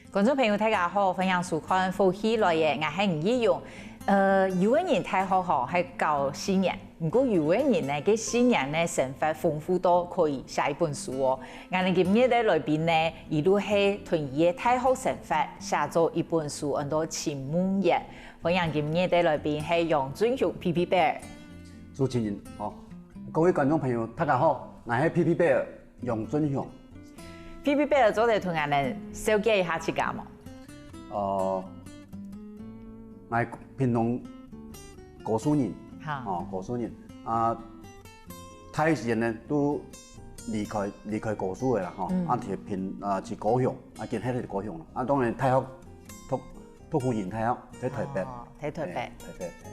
观众朋友大家好，欢迎收看《福喜来也》，我係吳依容。有個人太好嗬，係教新人。不過有個人呢，佢新人呢成分豐富到可以寫一本書哦。我哋今日喺裏邊呢，一路係同伊嘅太好成分寫咗一本書，叫做《青木葉》。歡迎今日喺裏邊係楊俊雄 P P Bear。主持人哦，各位觀眾朋友大家好，我係 P P Bear 楊俊雄。P P Bear 做嚟同我哋小結一下自家嘛。我平農高數人，高數人太時呢都離開高數嘅啦，去高雄，見喺度高雄啦，當然太學讀護人太學喺台北，喺台北，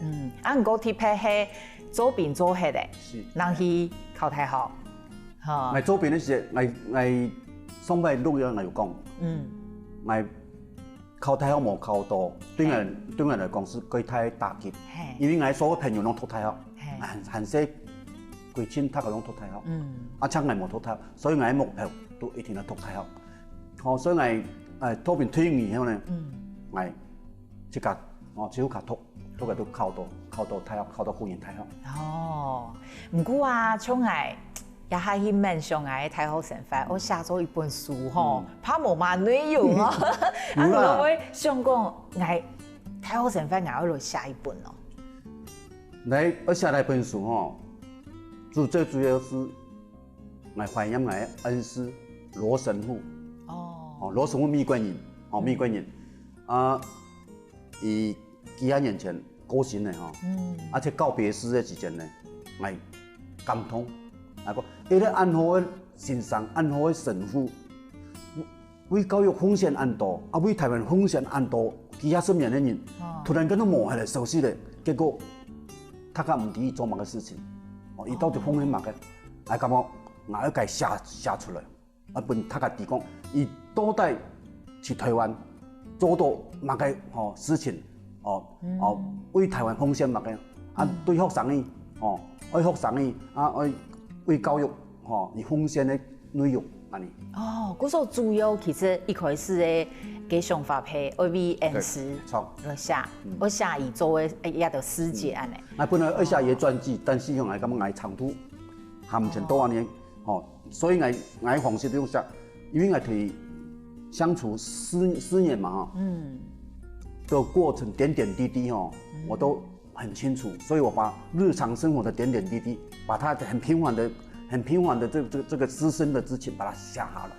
唔過台北係左邊做係嘅，人去考太學，我左邊嘅時我上班錄樣我有講，我考太學冇考到，對我嚟講是幾太打擊，因為我所有朋友攏讀太學，很少幾千他個攏讀太學，請我冇讀太學，所以我目標都一定要讀太學，所以我當兵退役以後呢，我即刻只好讀嘅都考到太學，考到護人太學。哦，唔過啊，像我也係去問上我太學成分，我寫咗一本書吼，怕冇乜內容啊，我會想講我太學成分，我要來寫一本咯。我寫一本書吼，最主要是我懷念我的恩師羅神父。羅神父美國人，美國人伊幾廿年前過身的而且告別式的時間呢，我感動。伊咧安好嘅先生，安好嘅神父，為教育奉獻安多，為台灣奉獻安多，幾廿十年嘅人，突然間都冇下來消失咧，結果他家唔知伊做乜嘅事情，伊到底奉獻乜嘅，我感覺我要佢寫出來，本他家提供，伊到底去台灣做到乜嘅事情，為台灣奉獻乜嘅，對學生嘅，愛學生嘅，為教育而奉獻的內容安尼。嗰時候主要其實一開始嘅嘅想法係愛為恩師來寫，我寫伊做嘅一個詩集安尼。我本來要寫伊傳記，但是用我感覺我長途行前多年，所以我方式都用寫，因為我同伊相處四年嘛，的過程點點滴滴我都很清楚，所以我把日常生活的點點滴滴，把它很平凡的這個師生的之情，把它寫下來。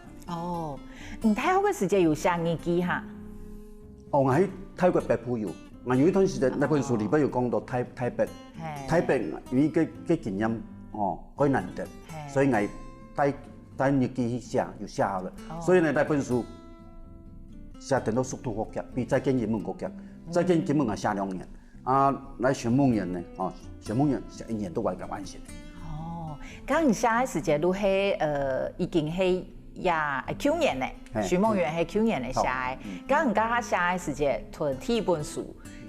你太學嘅時間有寫日記哈？我喺泰國北部有，我有一段時間那本書裏邊有講到台北，因為個經驗幾難得，所以我帶日記去寫，就寫下來。所以呢，那本書寫得到速度好急，比再見英文好急，再見英文我寫2年。來學夢園呢？學夢園寫1年都完成。咁你寫嘅時間都係已經係去年咧，學夢園係去年咧寫嘅。咁你家下寫嘅時間同第一本書，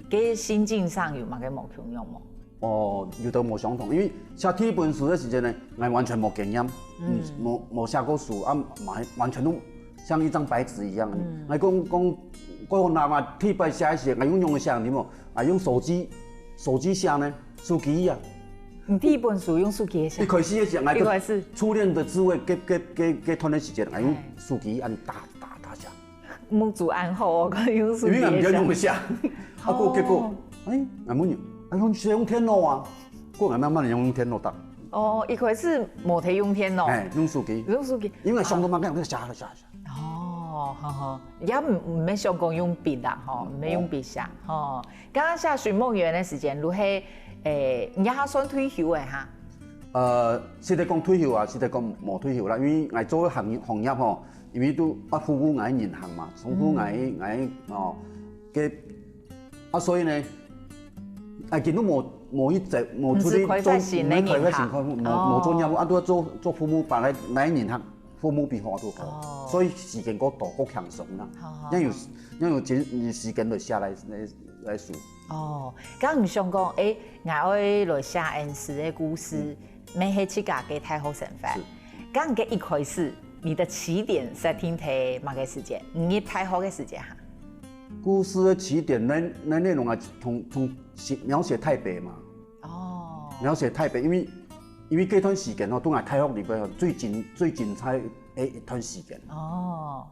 嘅心境上有乜嘅唔同樣冇？有都冇相同，因為寫第一本書嘅時間呢，我完全冇經驗，冇寫過書，完全都像一張白紙一樣。我講嗱第一擺寫嘅時候，我用嘅寫點喎？用手機寫呢，手機啊。你第一本書用手機寫？一開始嘅時候，我初戀的滋味，給團的時間，我用手機按打寫。冇做暗號，我用手機寫。因為我唔用寫，結果，我冇用，我用電腦啊，我慢慢用電腦打。一開始冇睇用電腦。用手機。用手機。因為上到晚間我寫。也唔係想講用筆啦，唔係用筆寫。剛剛寫尋夢園嘅時間，如係你也算退休嘅哈？是得講退休啊，是得講冇退休啦，因為我做行業因為都服務我銀行嘛，服務我嘅所以呢，見到冇一直冇出嚟做開發性冇做業務，都要做服務，把嚟銀行。父母比我都好，所以時間嗰度好輕鬆啦。因為時間就下來數。咁唔想講，我會來寫恩師嘅故事，咩係自家嘅太好成分。咁嘅一開始你的起點setting喺乜嘅時間？5月太好嘅時間哈。故事的起點，咱內容啊，從描寫太白嘛。哦。描寫太白，因為這段時間吼，都係太學裏邊最精彩嘅一段時間。哦。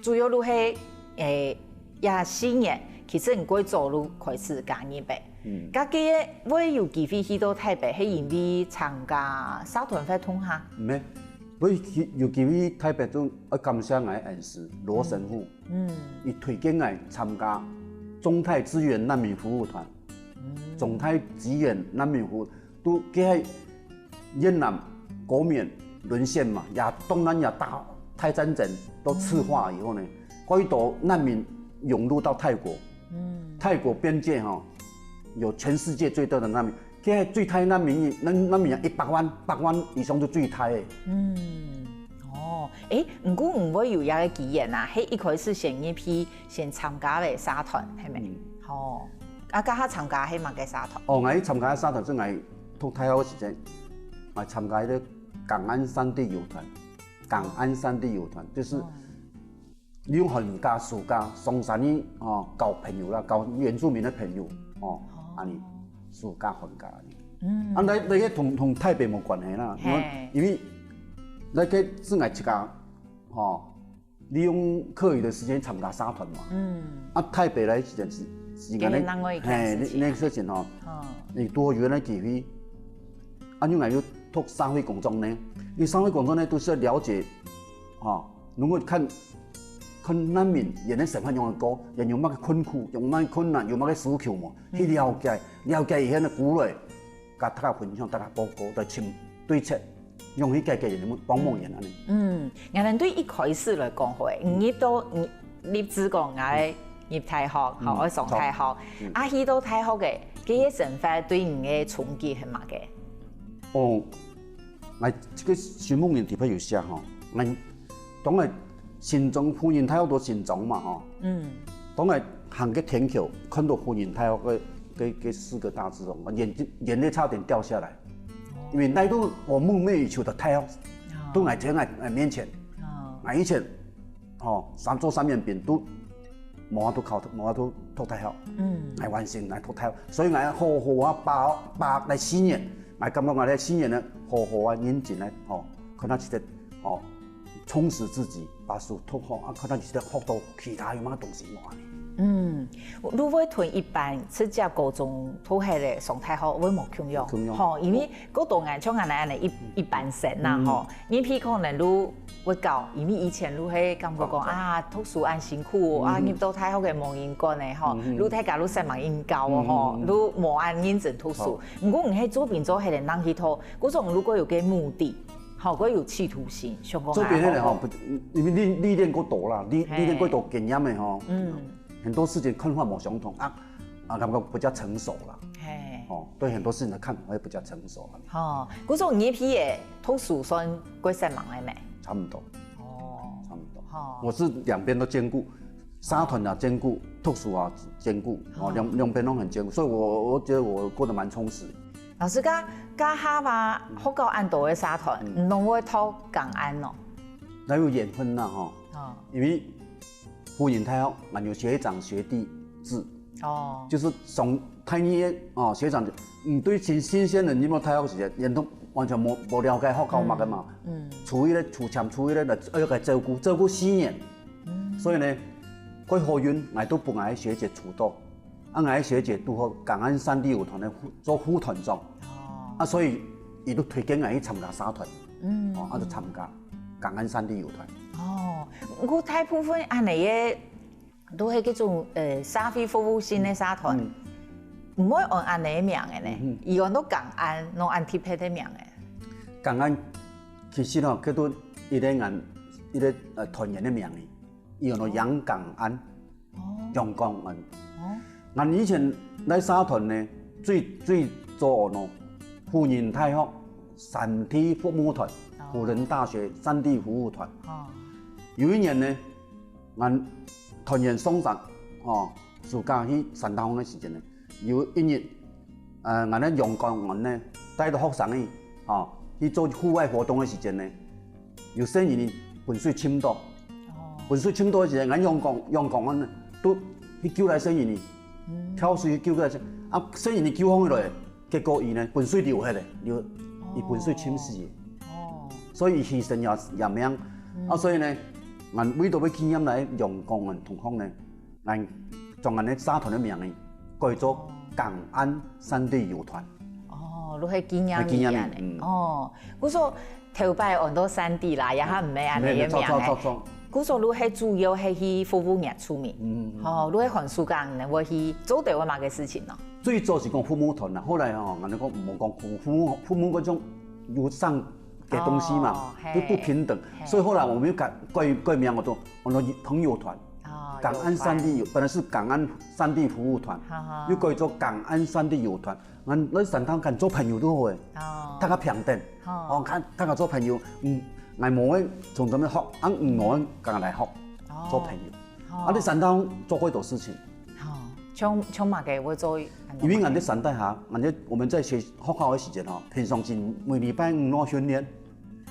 主要都係也4年，其實唔過做路開始加入白。家己會有機會去到台北，係因為參加社團活動哈。唔係，我有機會台北都要感謝我恩師羅神父，伊推薦我參加中泰支援難民服務團。中泰支援難民服務都喺越南國緬淪陷嘛，東南亞大泰戰爭都赤化以後呢，好多難民湧入到泰國。泰國邊界哈。有全世界最多的難民，現在最泰難民人100萬以上就最泰嘅。哦，唔過唔會有一個經驗啊，係一開始先參加嘅社團係咪？哦，家下參加係乜嘅社團？哦，我參加嘅社團即係讀泰學嘅時陣，我參加啲港安山地遊團。港安山地遊團就是你用寒假、暑假上山去交朋友啦，交原住民嘅朋友安尼暑假寒假安尼。你個同台北冇關係啦，因為你個是我一家利用課餘的時間參加社團嘛。台北來時陣是個那事情你多元的機會。因為要讀社會工作呢，你社會工作呢都是要了解如果看難民人的生活用的高，人有乜嘅困苦，有乜嘅困難，有乜嘅需求嘛，去了解伊迄個古來，甲大家分享，大家報告，來尋對策，用去解決人哋幫忙人安尼。我哋對一開始來講話，5月到你只講我入大學，我上大學，去到大學嘅，佢嘅生活對你嘅衝擊係乜嘅？我這個新聞裡特別有寫我當係新莊歡迎太學到新莊嘛當係行個天橋，看到歡迎太學嘅4個大字我眼淚差點掉下來，因為那都我夢寐以求的太學都喺我面前，我以前做3年兵都冇法度讀太學，我完成嚟讀太學，所以我好把嚟4年。我感覺我哋4年咧，好好認真咧，可能係充實自己，把書讀好，可能係學到其他有乜東西冇。如果同一般直接高中都係咧上大學會冇共用，因為嗰度像我哋一般生啦，你譬可能都會教，因為以前都係感覺講讀書咁辛苦，入到大學嘅冇人管嘅，你睇假如實冇人教你冇按認真讀書。不過唔係做變咗係嚟諗起頭，嗰種如果有個目的，嗰有企圖心，上講。做變咧因為歷練過多啦，歷練過多經驗嘅很多事情看法冇相同感覺比較成熟啦。對很多事情的看法會比較成熟啦。嗰種二批嘅讀書算幾細忙嘅咩？差唔多。差唔多。我是兩邊都兼顧，社團也兼顧，讀書也兼顧，兩邊都很兼顧，所以我覺得我過得蠻充實。老師家下話學校安多嘅社團，唔通會讀港安咯？那有緣分啦，因為歡迎太學，我有學長學弟制，就是從太年學長對新鮮人入到太學時陣，人都完全冇了解學校乜嘅嘛，初一咧要佢照顧4年，所以呢，佢好運，我都幫我學姐出道，我學姐都好港安山地遊團咧做副團長，所以伊都推薦我去參加社團，就參加港安山地遊團。我大部分安尼嘅都係嗰種社會服務性嘅社團，唔會按安尼嘅名嘅呢，而按到港安，攞按貼片嘅名嘅。港安其實佢都一個團員嘅名嘅，伊按到陽港安，陽港安。我以前喺社團呢，最做呢歡迎太學山地服務團，輔仁大學山地服務團。有一年呢，我團員送上暑假去山大風嘅時陣呢，有一日我哋陽港岸呢帶到學生去做戶外活動嘅時陣呢，有新人浑水深度，浑水深度的时阵，俺阳光安都去救来生伊呢，跳水去救来生，啊生伊呢救风落来，结果伊呢浑水流下来，伊浑水浸死的，所以伊牺牲也命，所以呢，俺为着要纪念来阳光的同胞呢，咱将俺的社团的名字改做港安山地游团。都係紀念伊安尼。我說頭擺很多山地啦，也係唔係安尼嘅名嘅。我說你係主要係去服務原住民。你係寒暑假呢，會去做對我嘛嘅事情咯。最早是講父母團啦，後來人哋講唔好講父母嗰種有上嘅東西嘛，都不平等，所以後來我們改名我做朋友團。港安山地本來是港安山地服務團，又改做港安山地遊團。俺喺山頭間做朋友都好嘅，大家平等。大家做朋友，俺冇嘅從咁樣學，俺唔冇嘅來學做朋友。喺山頭做好多事情。像乜嘅會做？因為俺喺山底下，我們在學校嘅時間平常時每禮拜5攞訓練，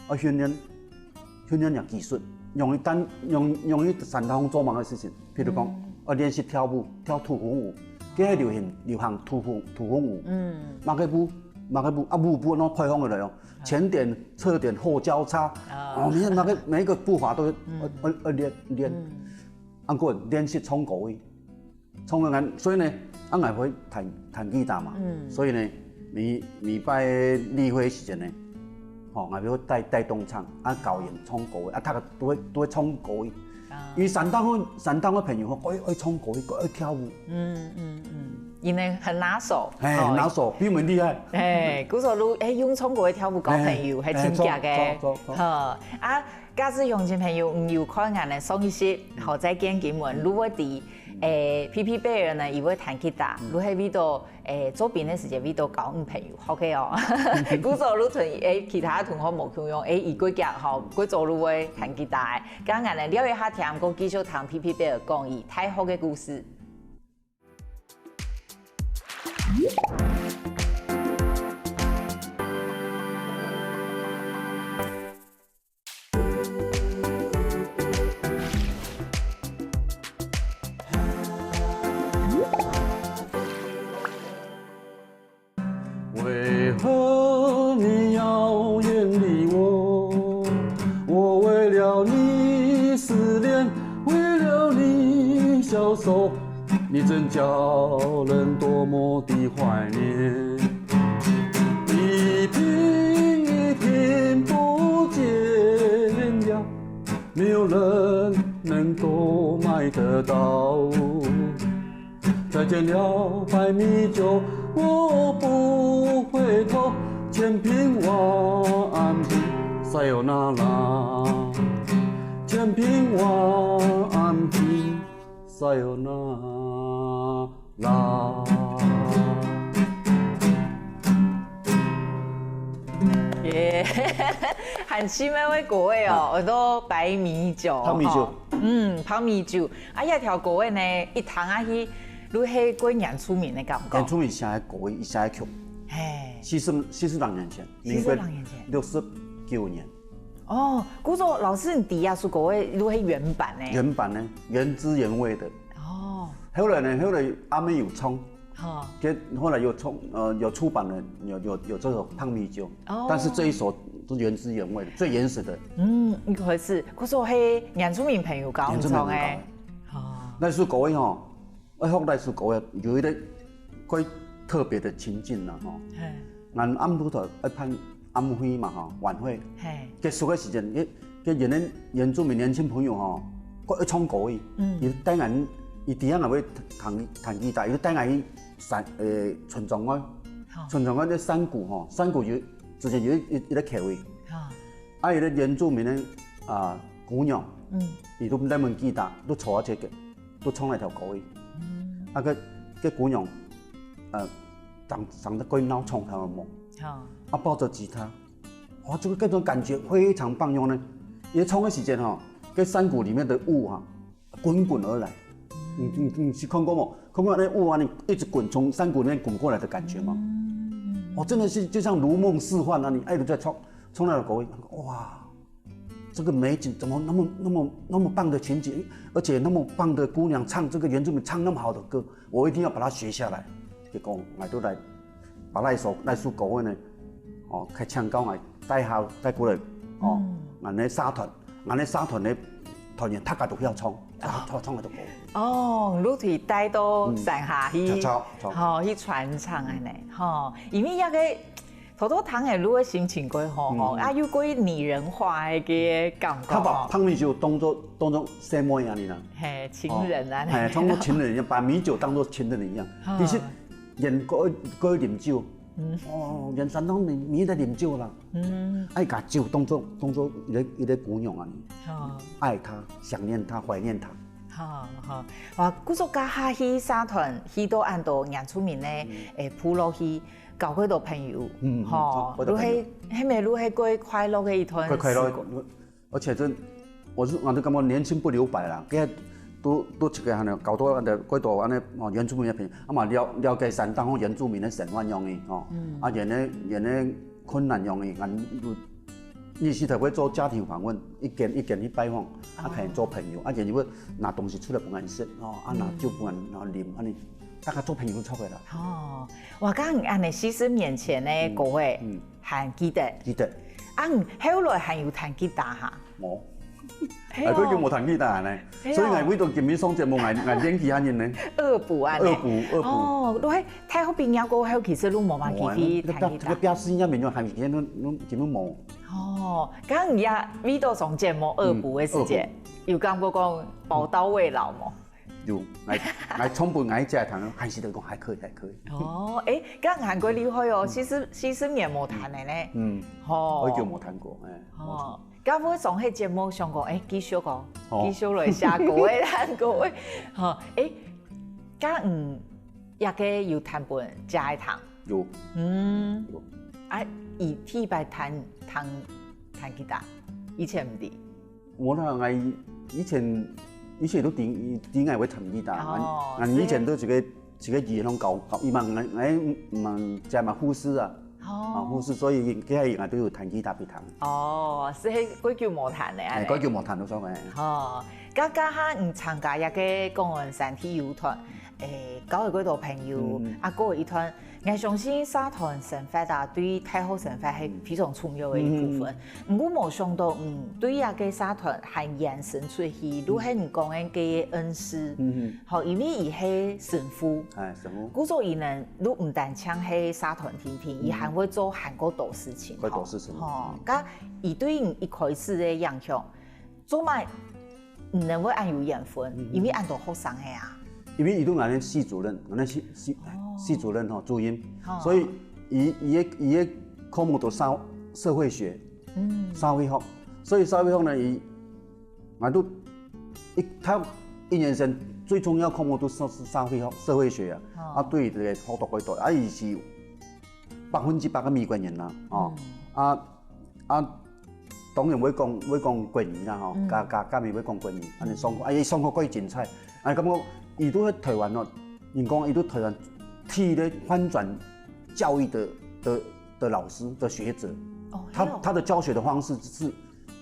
訓練技術。用於山頭做忙嘅事情，譬如講，練習跳舞，跳土風舞，佢係流行土風舞。馬個步，舞攞配方嘅嚟哦，前點、側點、後交叉，每一個步伐都要練。按個練習衝過去，衝個眼，所以呢，俺係會彈吉他嘛，所以呢，禮拜例會時間呢。我要帶動唱，教人唱歌，他個都會唱歌。而山東嘅朋友，愛唱歌，愛跳舞。因為很拿手。很拿手，比我們厲害。嗰時候用唱歌跳舞交朋友係真假嘅。假使鄉親朋友唔要看眼咧，上一些學在見見聞，如果啲PP Bear 呢，伊會彈吉他，如係為到左邊嘅時間為到交朋友 ，OK 哦。嗰時候你同其他同學冇共用，伊個夾吼，嗰時候你會彈吉他，咁眼咧了解下聽個繼續聽 PP Bear 講伊太好嘅故事。为何你要远离我？我为了你思念，为了你消瘦，你真叫人多么的怀念。一瓶一瓶不见了，没有人能够买得到。再见了白米酒，我不回头，千平万平，Sayonara，千平万平，Sayonara。耶，很喜欢位歌诶哦，我都白米酒，泡米酒，泡米酒，一條歌诶呢，一彈下去。你係過原住民的感覺？原住民寫嘅歌，伊寫嘅曲，46年前，民國69年。哦，嗰個老師你底下說歌嘅，你係原版嘅？原版呢，原汁原味的。哦。後來阿妹有唱，後來有出版了，有這首胖米酒，但是這一首是原汁原味的，最原始的。一回事，嗰首係原住民朋友教我唱嘅。那首歌吼。學歷史歌有一個quite特別的情境啦，吼。咱暗晡頭一辦暗會嘛，吼，晚會。結束嘅時陣，原住民年輕朋友吼，佢唱歌嘅，伊帶俺，伊底下會彈吉他，伊帶俺去村莊嗰啲山谷吼，山谷有之前有一個橋位，有啲原住民嘅姑娘，伊都帶門吉他，都坐喺度嘅，都唱那條歌嘅。個姑娘，長得怪孬，唱他的夢，抱着吉他，哇，這種感覺非常棒用呢。一唱的時間哈，個山谷裡面的霧哈，滾滾而來。你去看過冇？看過那霧啊，你一直滾從山谷裡面滾過來的感覺嗎？真的是就像如夢似幻啊！你愛都在唱那個歌，哇，这个美景怎么那么棒的情景，而且那么棒的姑娘唱这个原住民唱那么好的歌，我一定要把它学下来。结果我都来把那首歌呢，哦，开唱到我带校带过来，哦，俺的沙团的团员大家都要唱那个歌。哦，你可以带到山下去，好去传唱安尼，吼，因为那个。土土糖的，如果心情过好吼，啊又过拟人化的个感觉。他把胖米酒当作什么样呢？嘿，情人啊，嘿，当作情人一样，把米酒当作情人一样。其实人过饮酒，哦，人山东米在饮酒啦。爱把酒当作一个姑娘啊，爱她，想念她，怀念她。好，哇，古早家下去沙团，去到安度原住民的部落去。交几多朋友，吼，如迄咪如迄过快乐的一段时光。而且我就感觉年轻不留白啦，佢都一个安尼搞到安尼几多安尼原住民的朋友，啊嘛了解山东原住民的生活样的，吼，啊人的困难样的，你是特别做家庭访问，一间去拜访，啊可能做朋友，啊然后拿东西出来帮人食，哦，啊拿酒帮人啉安尼。大家做朋友差不多啦。哦，我讲安尼40年前的歌会弹吉他，后来还有弹吉他哈。冇，佢叫冇彈吉他呢，所以我每度見面上節目，我演技下人呢。二部啊。哦，你喺太好變有個後，其實都冇乜機會彈吉他。個表示入面咗係見都見到冇。哦，咁而家每度上節目二部嘅時節，有講過講寶刀未老冇？有，我充分愛這彈，還是嚟講還可以。哦，咁韓國厲害哦，40年冇彈嘅咧。我叫冇彈過，哦，咁我上迄節目上過，繼續來寫歌嘅彈歌嘅，咁也個有彈本加一堂。有。以替白彈吉他，以前唔啲。我我以前都點解會彈吉他？我以前都自己語言教，伊問就係嘛護士啊，護士，所以幾係我都要彈吉他俾彈。哦，所以嗰叫無彈嚟。嗰叫無彈都所謂。哦，家下唔參加一個公園山體育團，交嘅嗰度朋友，嗰一團。我相信沙團生活啊，對太后生活係非常重要嘅一部分。我冇想到，對啊個沙團係延伸出去，如係唔講嘅個恩師，好，因為伊係神父，故作伊能，如唔但唱係沙團天天，伊還會做很多事情。哦，咁伊對一開始嘅影響，做埋唔能夠按有緣分，因為按到學生嘅啊。因為伊都係系主任，系主任吼注音，所以伊嘅科目都社會學，社會學，所以社會學呢，我都他1年生最重要科目都是社會學啊，對個好多幾多，伊是100%嘅美國人啦，當然會講國語啦，吼，加咪會講國語，安尼上課，伊上課可以精彩，咁我伊都喺台灣咯，人講伊都台灣。替的翻轉教育的老師的學者，他的教學的方式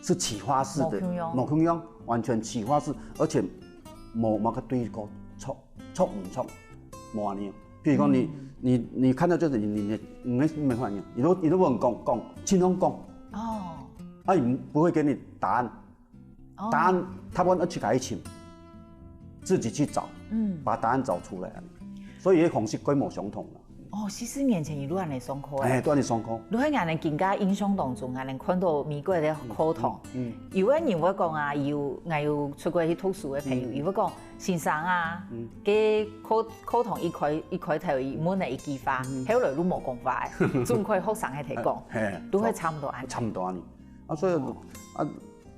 是啟發式的，冇咁樣，完全啟發式，而且冇個對個錯冇安尼。譬如講你看到這個你沒反應，你都冇講，輕鬆講，伊不會給你答案，答案他們要去改請，自己去找，把答案找出來。所以，方式規模相同啦。哦，40年前伊都安尼上課。都安尼上課。如果俺哋更加印象當中，俺哋看到美國嘅課堂，有個人會講啊，有出國去讀書嘅朋友，伊會講先生啊，嘅課堂一開頭伊滿係一句話，後來都冇講話嘅，總歸學生係提講，都係差唔多安。差唔多安尼。所以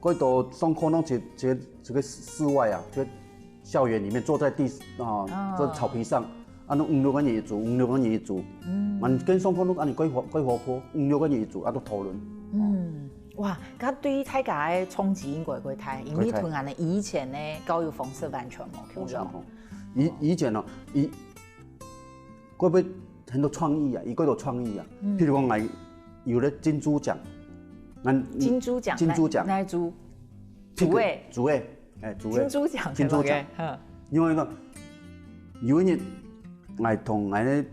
嗰度上課攏這個室外啊，就校園裡面坐在這草皮上。5、6個人一組，跟雙方都按你幾活潑，5、6個人一組，都討論。哇！咁對於大家嘅衝擊應該會大，因為同人哋以前嘅教育方式完全冇相同。以前哦，嗰邊很多創意啊，伊嗰度創意啊，譬如講有咧金豬獎，金豬獎，主委，主委，金猪奖，金猪奖，因为呢，有一年，我同俺的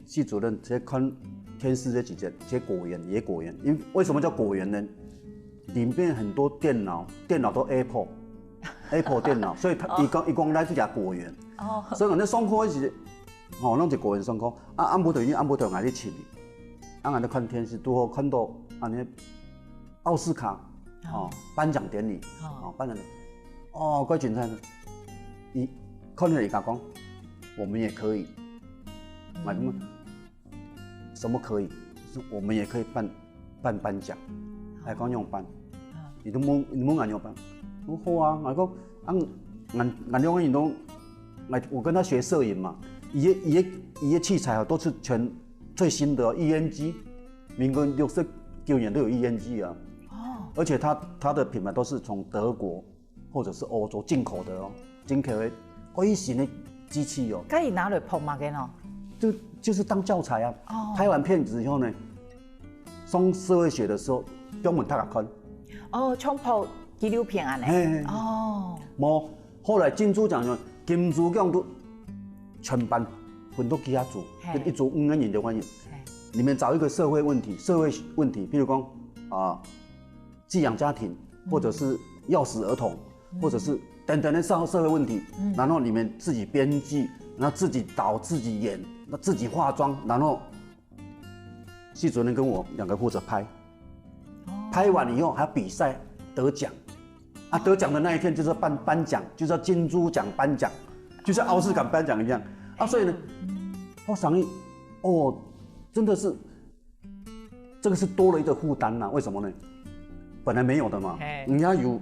系主任在看天视这几节，这果园野果园，因为为什么叫果园呢？里面很多电脑都 Apple 电脑，所以他一讲来这家果园，所以我那上课时，弄一果园上课，按不对俺去请，俺在看天视，拄好看到俺那奥斯卡，颁奖典礼，颁奖典礼，怪精彩的，看了伊讲，我们也可以，什么可以？我们也可以办颁奖，来讲用颁，你都冇俺用颁，我好啊，我讲俺两个人都，我跟他学摄影嘛，伊的器材都是全最新的EN机，民国69年都有EN机啊，而且它的品牌都是从德国或者是欧洲进口的哦，进口的贵型的机器哦。可以拿来拍嘛？给喏。就是当教材啊。拍完片子以后呢，上社会学的时候，中文大家看。冲泡纪录片啊呢。冇，后来金猪奖呢，金猪奖都全班分到几下组，一组5个人6个人，里面找一个社会问题，譬如讲寄养家庭，或者是要死儿童，或者是等等的社会问题，然后你们自己编剧，然后自己导自己演，自己化妆，然后系主任跟我2个负责拍，拍完以后还要比赛得奖，得奖的那一天就是颁奖，就叫金猪奖颁奖，就像奥斯卡颁奖一样所以呢，我想真的是这个是多了一个负担呐，为什么呢？本来没有的嘛，人家有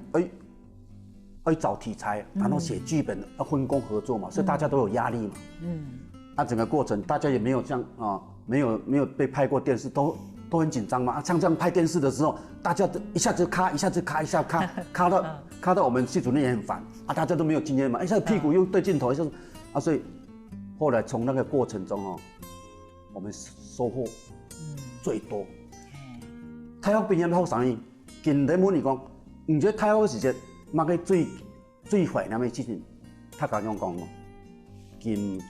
要找题材，然后写剧本，要分工合作嘛，所以大家都有压力嘛。整个过程大家也没有像没有被拍过电视，都很紧张嘛。像这样拍电视的时候，大家都一下子咔，一下子咔，一下咔到我们系主任也很烦大家都没有经验嘛，一下子屁股又对镜头，一下子所以后来从那个过程中我们收获最多。太学毕业后3年。近年问你讲，唔觉得太好时节，乜个最怀念的事情？他敢用讲金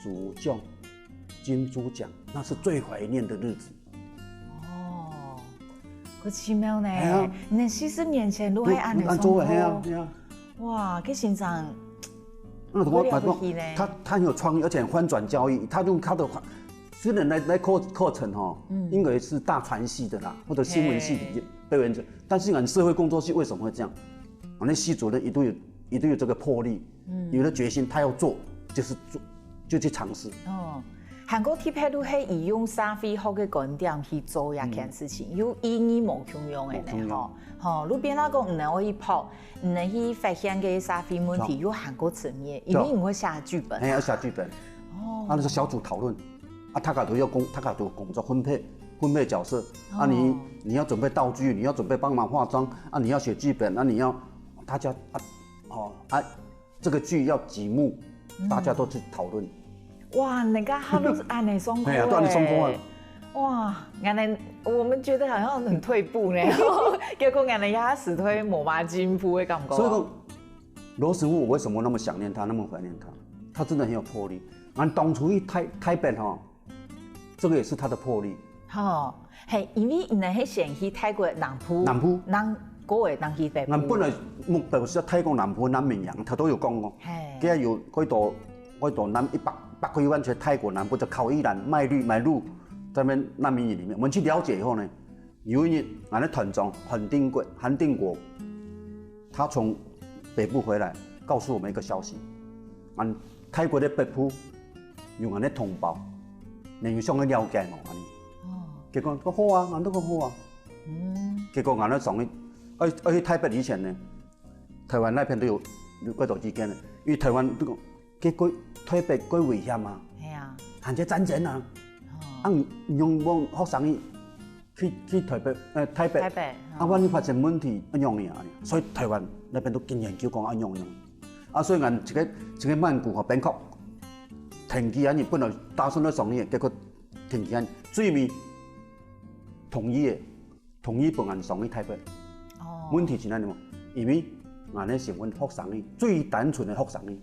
猪奖，那是最怀念的日子。好奇妙呢！你40年前都还安尼做哇，这欣赏。他很有创意，而且很翻转教育。他用他的虽然来课程应该是大传系的啦，或者新闻系的表演者，但是俺社会工作系为什么会这样？我那系主任一定有这个魄力，有了决心，他要做就去尝试。韩国铁拍都是以用社会学的观点去做一件事情，有意义无穷用的呢路边那个唔能去跑，唔能去发现个社会问题，有韩国层面，因为我写剧本。要写剧本。那是小组讨论。他都要工作分配角色你要准备道具，你要准备帮忙化妆你要写剧本你要大家这个剧要几幕，大家都去讨论。哇，人家他都是按你松口对啊，都按你松口哇，原来我们觉得好像很退步呢，结果原来他死推抹麻金铺的感觉。所以说罗师傅，我为什么那么想念他，那么怀念他？他真的很有魄力。俺当初去台北这个也是他的魄力。因为你是先去泰国南部，南嗰位南去北部。俺本来目標是泰國南部南綿陽，他都有講佢係有嗰度南100公里灣去泰國南部，就靠伊蘭買路在那邊難民營裡面。我們去了解以後呢，有一日俺的團長韓定國，他從北部回來，告訴我們一個消息，俺泰國的北部有俺的同胞。你要上去了解我結果佢好啊，俺都講好啊。結果俺都上去台北以前呢，台灣那邊都有嗰度之間呢，因為台灣都講，結果台北幾危險啊，行者戰爭啊，用學生去台北，萬一發生問題一樣啊，所以台灣那邊都經研究講一樣，所以俺一個曼谷和賓國。停機安尼本來打算要上去，結果停機安最尾統一本案上去台北。問題是哪裡嘛？因為俺那成分福山语，最单纯的福山语。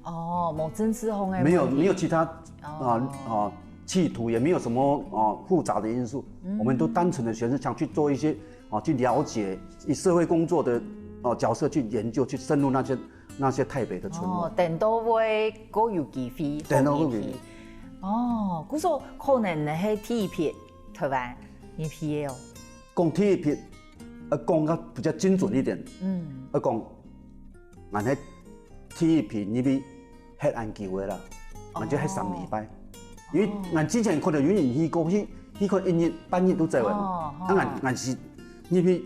哦，冇政治风的。没有其他企图，也没有什么复杂的因素，我们都单纯的学生想去做一些去了解以社会工作的角色去研究，去深入那些台北的村落。等到会各有机会，等到会。故说可能呢是第一批台湾一批哦。讲第一批，讲得比较精准一点。讲，俺迄第一批你比黑按机会啦，俺就迄3礼拜。因为俺之前可能远远去过去可能1日半日都在玩，俺是那边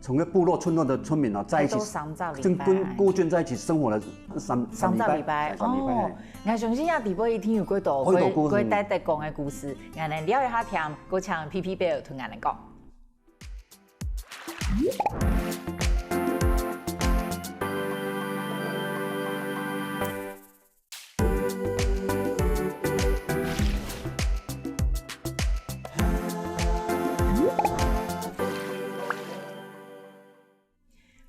从个部落村落的村民在一起，跟孤军在一起生活了3礼拜。哦，我相信啊，地波一定有几多几代代讲的故事，俺能聊一下听，我请 PP 贝同俺们讲。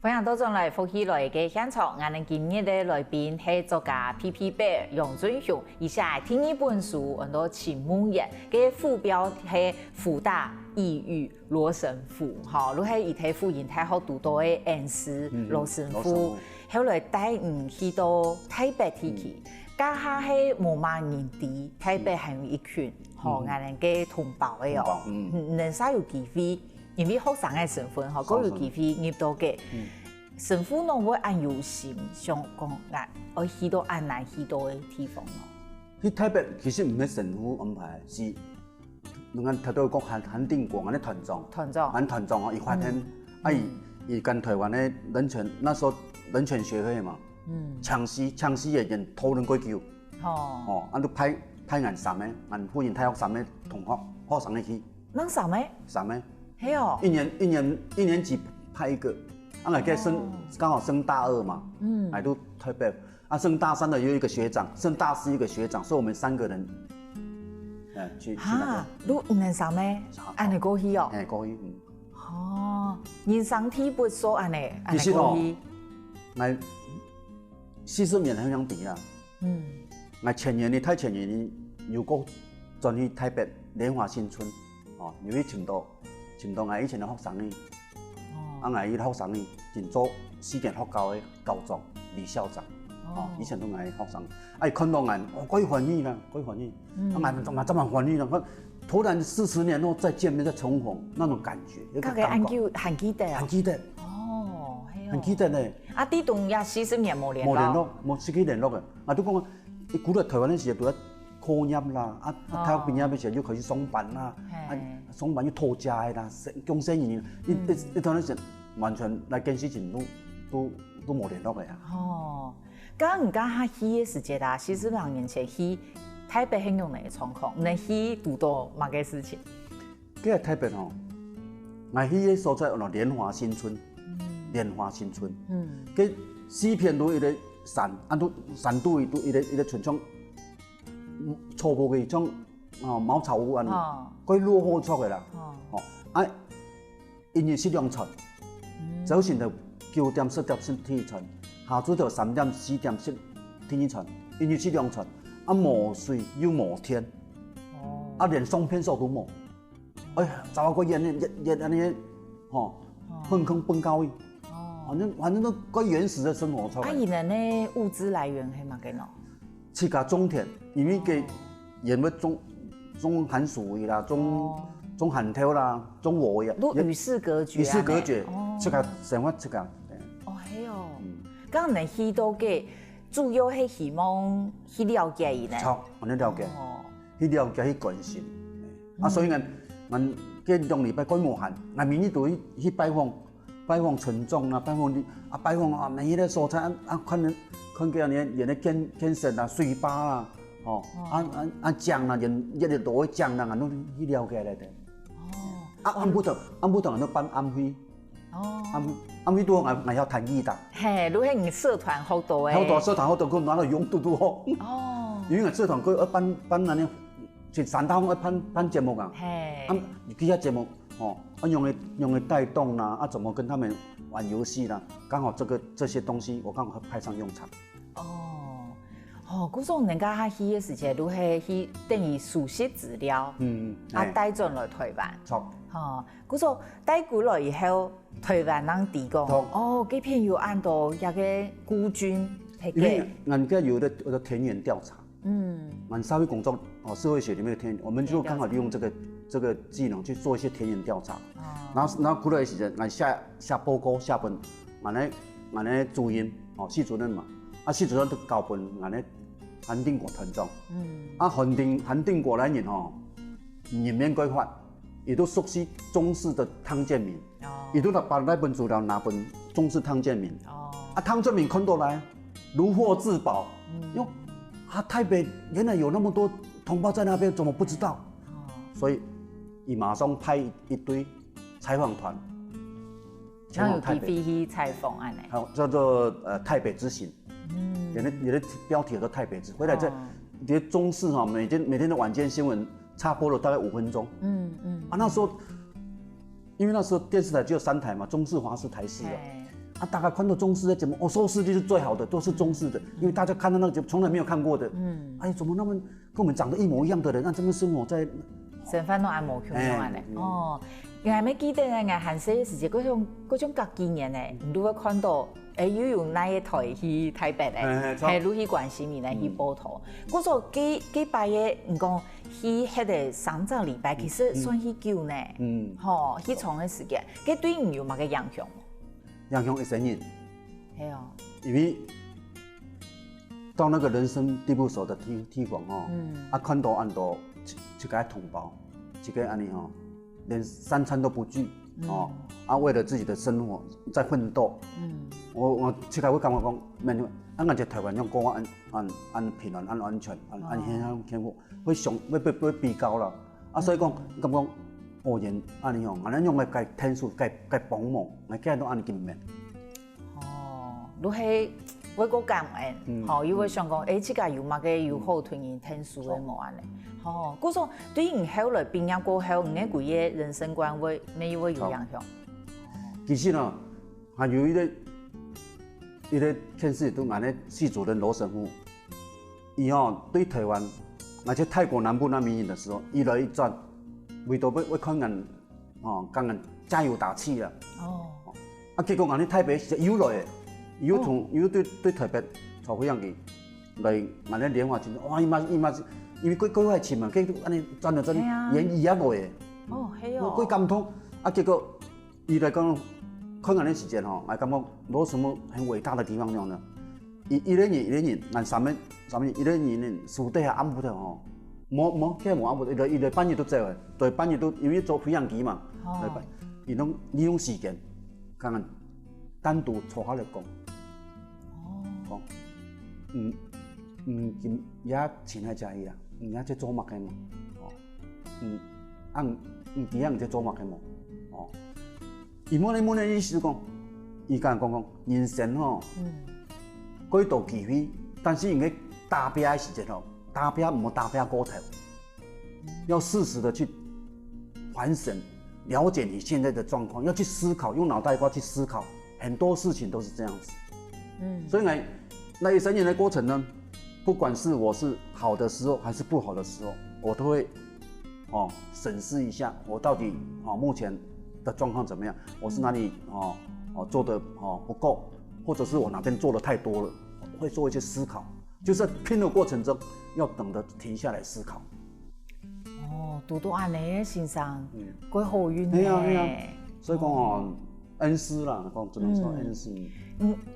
欢迎到进来福喜来嘅现场，我哋今日嘅来宾係作家 PP 贝杨俊雄，以下第一本书很多秦牧野嘅副标係福大异域罗神父，好，如係以睇副研太好读到嘅恩师罗神父，後來帶去到台北地區，家下係無萬年底，台北係有一群我哋嘅同胞嘅哦，能曬有機會。因為學生嘅身份，嗬，嗰有機會入到嘅，神父呢會按有心想講按，而去到按難去到嘅地方咯。去台北其實唔係神父安排，是我哋睇到講韓定國，我哋團長，俺團長哦，伊發現伊跟台灣嘅人權，那時候人權協會嘛，強勢嘅人討論過求，俺都派俺3個，俺輔仁大學3個同學生嚟去。啷3個？3個。係哦，一年級派一個，俺剛好升大2嘛，來到台北，升大3的有一個學長，升大4一個學長，所以我們3個人，去那邊。你們3個，按你過去哦？過去。哦，人生地不熟，按你過去。我40年香港地啊，我前年有個轉去台北蓮花新村，有去青島我以前嘅學生呢，我依啲學生呢，前做4間學校嘅校長、李校長，以前都係學生，看到俺，我可以歡喜啦，我俺怎麼歡喜啦？突然40年後再見面再重逢，那種感覺，那個感覺很記得啊，很記得，很記得咧。啲同也40年冇聯絡，冇失去聯絡嘅。都講你古來台灣嗰時候，考驗啦，大學畢業嘅時候要佢去上班啦，上班要討債啦，講生意，你當陣時完全嚟見事情都冇聯絡嘅呀。哦，咁唔家去嘅時節啊，40年前去台北係用哪個狀況？你去讀到乜嘅事情？嗰個台北哦，我去嘅所在叫蓮花新村，蓮花新村，佢4片都一個山，都山都一個村莊。初步嘅種茅草屋啊，佢落好出嚟啦。因為7兩層，早晨就9點10點天一層，下晝就3點4點天一層，因為7兩層，無水又無天，連雙片數都冇。哎呀，就個熱安尼，橫空奔高，反正都個原始嘅生活出嚟。伊人咧物資來源係乜嘅喏？自家種田，因為佢因為種番薯啦，種番頭啦，種禾呀，都與世隔絕。與世隔絕，自家生活自家。哦，係哦。咁你去到嘅主要係希望去了解伊呢？錯，我哋了解，去了解去關心。所以我嘅2禮拜幾無限，我明日都去拜訪村莊啦，拜訪每一個所在看見人嘅建設啊、水壩啦，江啦，人一日多嘅江啦，我都去了解嚟嘅。安不同人都辦安徽，安徽多我要彈吉他。係，如係你社團好多誒。好多社團好多，佢攞嚟用都好。因為社團佢辦嗰啲，全山東辦節目啊。係。幾下節目，用嚟帶動啦，怎麼跟他們玩游戏啦，刚好这些东西我刚好派上用场。嗰種人家去嘅時節，都係去等於熟悉資料，帶進來台灣。錯。嗰種帶過來以後，台灣人提講，這片有按到一個孤軍係嘅。因為人家有的田園調查，俺社會工作社會學裡面的田園，我們就剛好利用這個技能去做一些田園調查。然後過來的時間，俺下報告下本，俺的主任系主任嘛，系主任都交本韓定國團長，韓定國人人面規劃，也都熟悉中式的湯建明，也都把那本資料拿本中式湯建明，湯建明看到來如獲至寶，台北原來有那麼多同胞在那邊，怎麼不知道？所以，伊馬上派一堆採訪團，前往台北去採訪安尼，叫做台北之行。你的標題叫台北之，回來這中視每天的晚間新聞插播了大概5分鐘。那時候，因為那時候電視台只有3台嘛，中視、華視、台視的。大家看到中視的節目，收視率是最好的，都是中視的，因為大家看到那個節目從來沒有看過的。怎麼那麼跟我們長得一模一樣的人，這麼生活在？身份都按模樣樣咧。我咪記得咧，我韓細嘅時陣嗰種隔幾年咧，你都會看到。又用那一台去台北咧，係攞去關心你咧去報道。嗰個幾擺嘅，唔講去迄個3個禮拜，其實算去久呢。去長嘅時間，佢對你有乜嘅影響？影響會成癮。係啊。因為到那個人生地不熟的地方看到按到一個同胞，一個安尼連3餐都不聚。為了自己的生活在奮鬥。我即刻會感覺講，俺個台灣人過安平安、安全、安幸福，會比較啦。所以講咁講，人安尼俺用來天數、幫忙，我今日都安尼見面。都係我個感恩，因為想講，即個有乜嘅有好團員天數嘅冇安尼。嗰種對於後來畢業過後，你個嘢人生觀會沒有影響。其實呢，還有一個電視都俺的系主任羅神父，伊對台灣，而且泰國南部那民營的時候，一來一轉，為到要看人，跟人加油打氣啦。結果俺的台北是有來的，有對台北超過樣嘅，來俺的蓮花村，哇！伊嘛是，因為規劃錢嘛，佢都安尼轉了演伊啊來的。係哦。幾感動，結果伊來講。看俺的時間我感覺有什麼很偉大的地方呢？一年，俺3年，一年樹底下安撫的冇安撫，伊來半夜都走的，對半夜都因為做培養基嘛，伊攏利用時間，跟俺單獨坐下來講，今也前係在伊啦，也在做乜嘅嘛，第樣在做乜嘅嘛，伊冇呢意思講，伊講人生幾多機會，但是因為打拼的時間打拼唔好打拼過頭，要適時的去反省，了解你現在的狀況，要去思考，用腦袋瓜去思考，很多事情都是這樣子。所以那一生年的過程呢，不管是我是好的時候還是不好的時候，我都會審視一下我到底目前的狀況怎麼樣？我是哪裡做得不夠，或者是我哪邊做得太多了，會做一些思考。就是在拼的過程中，要懂得停下來思考。多安尼先生，佢好遠呢。係啊，所以講恩師啦，講只能說恩師。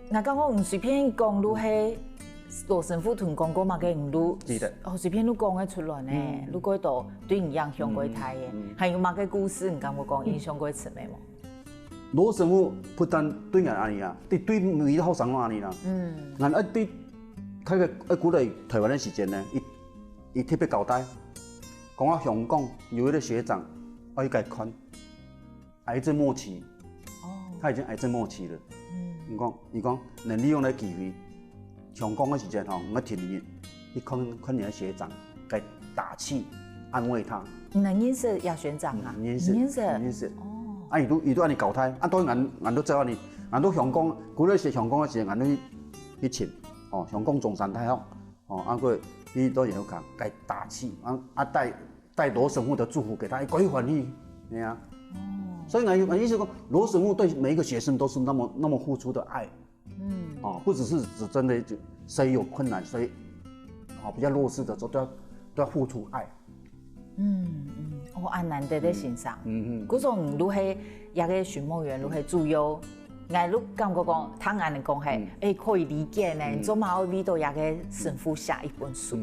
那剛剛唔隨便講，都係羅神父同講過嘛嘅，唔都隨便都講得出來呢。如果度對你影響過大嘅，還有乜嘅故事？唔敢我講影響過詞咩冇？羅神父不但對人安尼啊，對每個學生都安尼啦。人一對佢嘅鼓勵台灣嘅時間呢，伊特別交代，講啊香港有一個學長，我要佢看癌症末期，他已經癌症末期了。伊講能利用呢機會，香港嘅時間我聽你去看你嘅學長，給打氣安慰他。你認識葉學長啊？認識。伊都安尼交代，當然俺都知道你俺都香港，古那是香港的时候，俺都去请哦，香港中山大学哦，啊个伊都有讲该打气，带罗神父的祝福给他，改翻译，对啊。所以俺意思说，罗神父对每一个学生都是那么付出的爱，哦，不只是只针对谁有困难，谁哦比较弱势的时候都要付出爱。我安难得在欣赏。嗰种如系也个巡牧员，如系主要，俺如感觉讲，他安尼讲系，可以理解呢。做嘛要为到也个神父写一本书。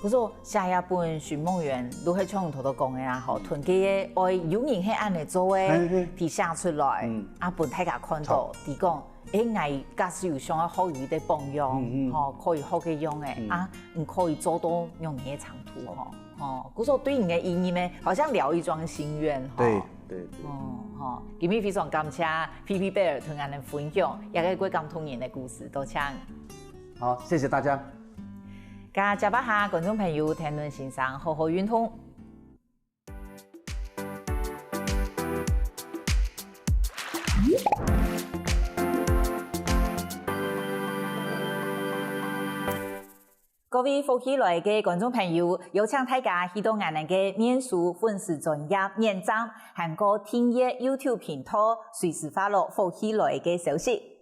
嗰种写一本巡牧员，如系像头头讲的啊，吼，团结的爱有人系安尼做的，提写出来，啊，本大家看到，提讲。我假使有想要好语的榜样，吼，可以好嘅用嘅，啊，唔可以做到用你嘅长途，吼，嗰种对你嘅意义呢，好像了一桩心愿，对，吼，今日非常感谢 PP 贝尔同俺哋分享，也个感动人嘅故事，多谢。好，谢谢大家。加接巴下观众朋友听论欣赏，好好运通。各位福喜來嘅觀眾朋友，有請大家去到我哋嘅面書粉絲專頁面站，韓國聽嘢 YouTube 頻道，隨時發落福喜來嘅消息。